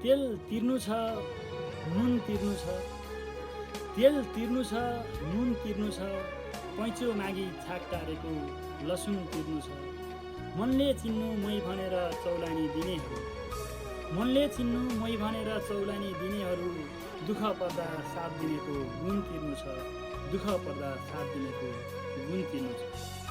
तेल तिर्नु छ, नुन तिर्नु छ। तेल तिर्नु छ, नुन तिर्नु छ, पैँचो मागी छाक टारेको लसुन तिर्नु छ। मनले चिन्नु मै भनेर चौलानी दिनेहरू, मनले चिन्नु मै भनेर चौलानी दिनेहरू, दुःख पर्दा साथ दिनेको गुण तिर्नु छ, दुःख पर्दा साथ दिनेको गुण तिर्नु छ।